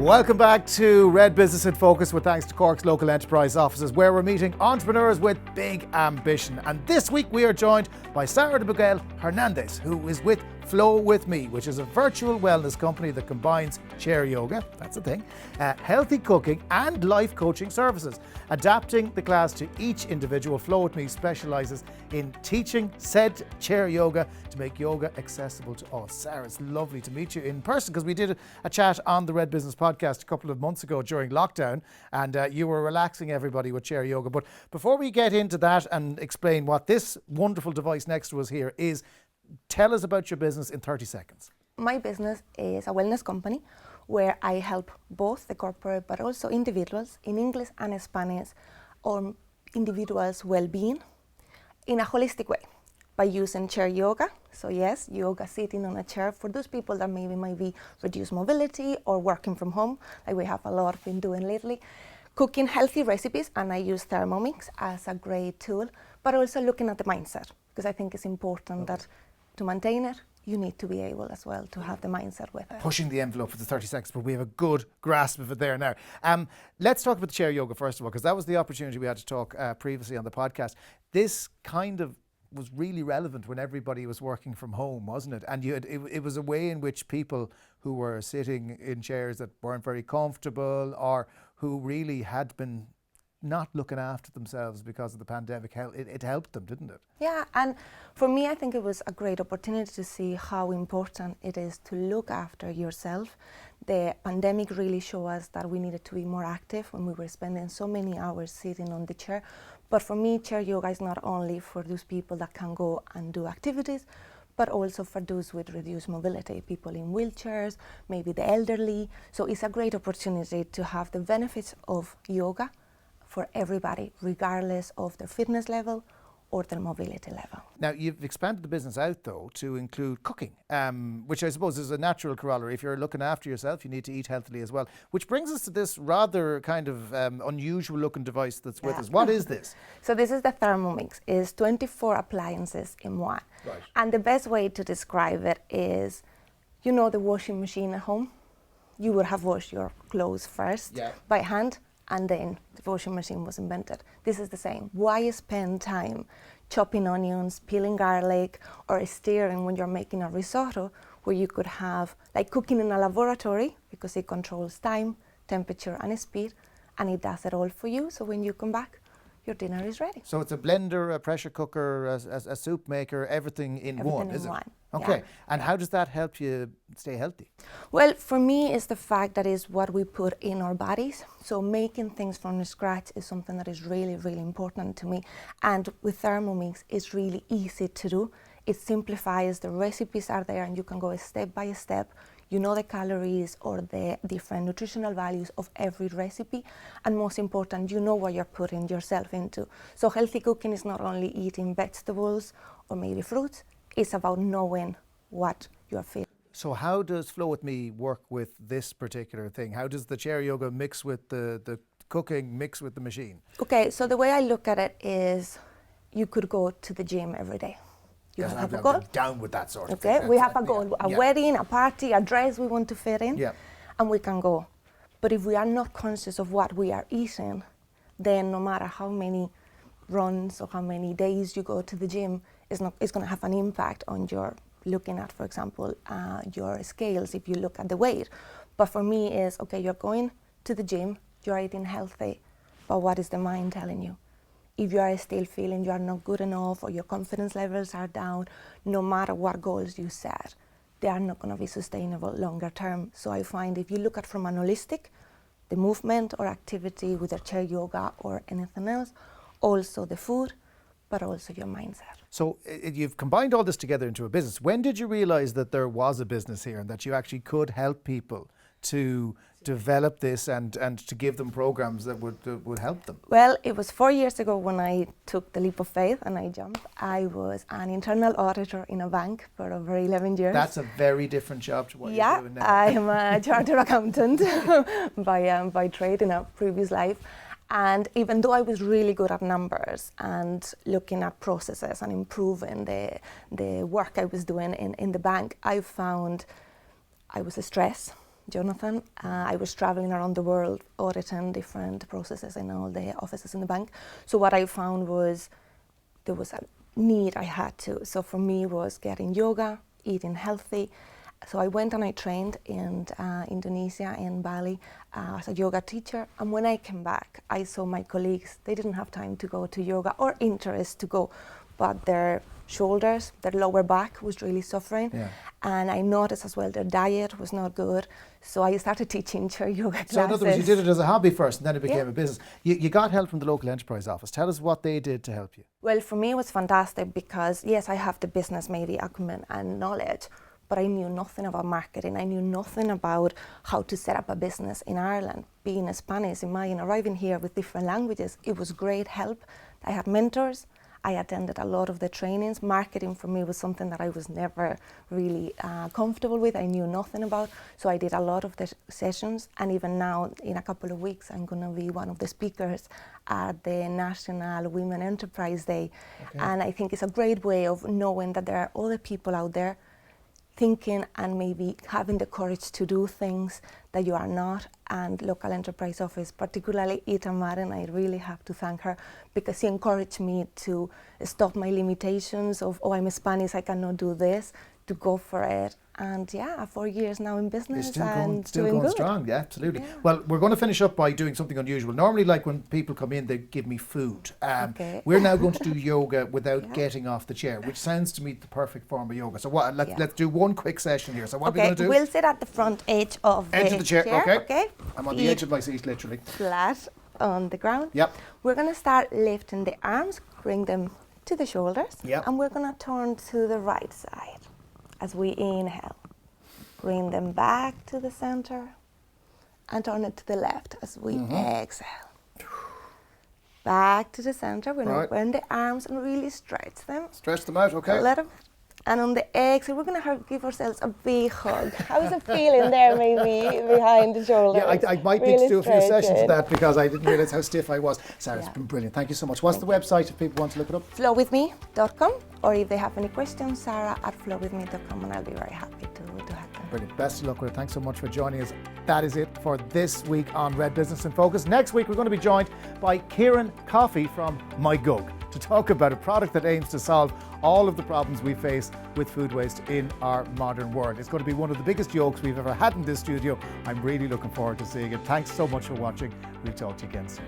Welcome back to Red Business in Focus with thanks to Cork's local enterprise offices, where we're meeting entrepreneurs with big ambition. And this week we are joined by Sara de Miguel Hernández, who is with Flowithme, which is a virtual wellness company that combines chair yoga, that's a thing, healthy cooking and life coaching services. Adapting the class to each individual, Flowithme specialises in teaching said chair yoga to make yoga accessible to all. Sara, it's lovely to meet you in person, because we did a chat on the Red Business podcast a couple of months ago during lockdown, and you were relaxing everybody with chair yoga. But before we get into that and explain what this wonderful device next to us here is, tell us about your business in 30 seconds. My business is a wellness company where I help both the corporate but also individuals in English and Spanish on individuals' well-being in a holistic way by using chair yoga. So yes, yoga sitting on a chair for those people that maybe might be reduced mobility or working from home, like we have a lot been doing lately. Cooking healthy recipes, and I use Thermomix as a great tool, but also looking at the mindset, because I think it's important that to maintain it, you need to be able as well to have the mindset with it. Pushing the envelope for the 30 seconds, but we have a good grasp of it there now. Let's talk about the chair yoga first of all, because that was the opportunity we had to talk previously on the podcast. This kind of was really relevant when everybody was working from home, wasn't it? And it was a way in which people who were sitting in chairs that weren't very comfortable, or who really had been not looking after themselves because of the pandemic, it helped them, didn't it? Yeah, and for me, I think it was a great opportunity to see how important it is to look after yourself. The pandemic really showed us that we needed to be more active when we were spending so many hours sitting on the chair. But for me, chair yoga is not only for those people that can go and do activities, but also for those with reduced mobility, people in wheelchairs, maybe the elderly. So it's a great opportunity to have the benefits of yoga for everybody, regardless of their fitness level or their mobility level. Now, you've expanded the business out, though, to include cooking, which I suppose is a natural corollary. If you're looking after yourself, you need to eat healthily as well, which brings us to this rather kind of unusual-looking device that's with us. What is this? So this is the Thermomix. It's 24 appliances in one. Right. And the best way to describe it is, you know the washing machine at home? You would have washed your clothes first by hand, and then the washing machine was invented. This is the same. Why spend time chopping onions, peeling garlic, or stirring when you're making a risotto, where you could have like cooking in a laboratory, because it controls time, temperature, and speed, and it does it all for you. So when you come back, your dinner is ready. So it's a blender, a pressure cooker, a soup maker, everything in one, is it? Okay, and how does that help you stay healthy? Well, for me, it's the fact that it's what we put in our bodies. So making things from scratch is something that is really, really important to me. And with Thermomix, it's really easy to do. It simplifies, the recipes are there, and you can go step by step. You know the calories or the different nutritional values of every recipe, and most important, you know what you're putting yourself into. So healthy cooking is not only eating vegetables or maybe fruits, it's about knowing what you're feeling. So how does Flowithme work with this particular thing? How does the chair yoga mix with the cooking, mix with the machine? Okay, so the way I look at it is, you could go to the gym every day. You have a goal. I'm down with that sort of thing. Okay, we have a goal, a wedding, a party, a dress we want to fit in, and we can go. But if we are not conscious of what we are eating, then no matter how many runs or how many days you go to the gym, it's going to have an impact on your looking at, for example, your scales if you look at the weight. But for me, is okay, you're going to the gym, you're eating healthy, but what is the mind telling you? If you are still feeling you are not good enough, or your confidence levels are down, no matter what goals you set, they are not going to be sustainable longer term. So I find if you look at from an holistic, the movement or activity with the chair yoga or anything else, also the food, but also your mindset. So you've combined all this together into a business. When did you realize that there was a business here and that you actually could help people to develop this and to give them programs that would help them? Well, it was 4 years ago when I took the leap of faith and I jumped. I was an internal auditor in a bank for over 11 years. That's a very different job to what you're doing now. I'm a chartered accountant by trade in a previous life. And even though I was really good at numbers and looking at processes and improving the work I was doing in the bank, I found I was stressed. Jonathan. I was traveling around the world auditing different processes in all the offices in the bank. So what I found was there was a need I had to. So for me was getting yoga, eating healthy. So I went and I trained in Indonesia, in Bali, as a yoga teacher. And when I came back, I saw my colleagues, they didn't have time to go to yoga or interest to go, but their shoulders, their lower back was really suffering. Yeah. And I noticed as well their diet was not good. So I started teaching chair yoga classes. So in other words, you did it as a hobby first and then it became a business. You got help from the local enterprise office. Tell us what they did to help you. Well, for me it was fantastic because yes, I have the business maybe acumen and knowledge, but I knew nothing about marketing. I knew nothing about how to set up a business in Ireland. Being a Spanish, imagine arriving here with different languages, it was great help. I had mentors. I attended a lot of the trainings. Marketing for me was something that I was never really comfortable with. I knew nothing about. So I did a lot of the sessions. And even now, in a couple of weeks, I'm going to be one of the speakers at the National Women Enterprise Day. Okay. And I think it's a great way of knowing that there are other people out there thinking and maybe having the courage to do things that you are not. And local enterprise office, particularly Ita Maren, I really have to thank her because she encouraged me to stop my limitations of, oh, I'm Spanish, I cannot do this, to go for it. And yeah, 4 years now in business and still doing going good. Strong, yeah, absolutely. Yeah. Well, we're going to finish up by doing something unusual. Normally, like when people come in, they give me food. Okay. We're now going to do yoga without getting off the chair, which sounds to me the perfect form of yoga. So what? Let's do one quick session here. So what are we going to do? We'll sit at the front edge of the chair. Okay. Okay. I'm on the edge of my seat, literally. Flat on the ground. Yep. We're going to start lifting the arms, bring them to the shoulders. Yep. And we're going to turn to the right side as we inhale. Bring them back to the center and turn it to the left as we exhale. Back to the center. We're going to bend the arms and really stretch them. Stretch them out, okay. A little. And on the exhale, we're going to give ourselves a big hug. How's it feeling there, maybe, behind the shoulders? Yeah, I might need to do a few sessions of that because I didn't realise how stiff I was. Sarah, it's been brilliant. Thank you so much. What's the website if people want to look it up? Flowithme.com, or if they have any questions, Sara@flowithme.com, and I'll be very happy to help them. Brilliant. Best of luck with it. Thanks so much for joining us. That is it for this week on Red Business in Focus. Next week, we're going to be joined by Kieran Coffey from My Gug to talk about a product that aims to solve all of the problems we face with food waste in our modern world. It's going to be one of the biggest jokes we've ever had in this studio. I'm really looking forward to seeing it. Thanks so much for watching. We'll talk to you again soon.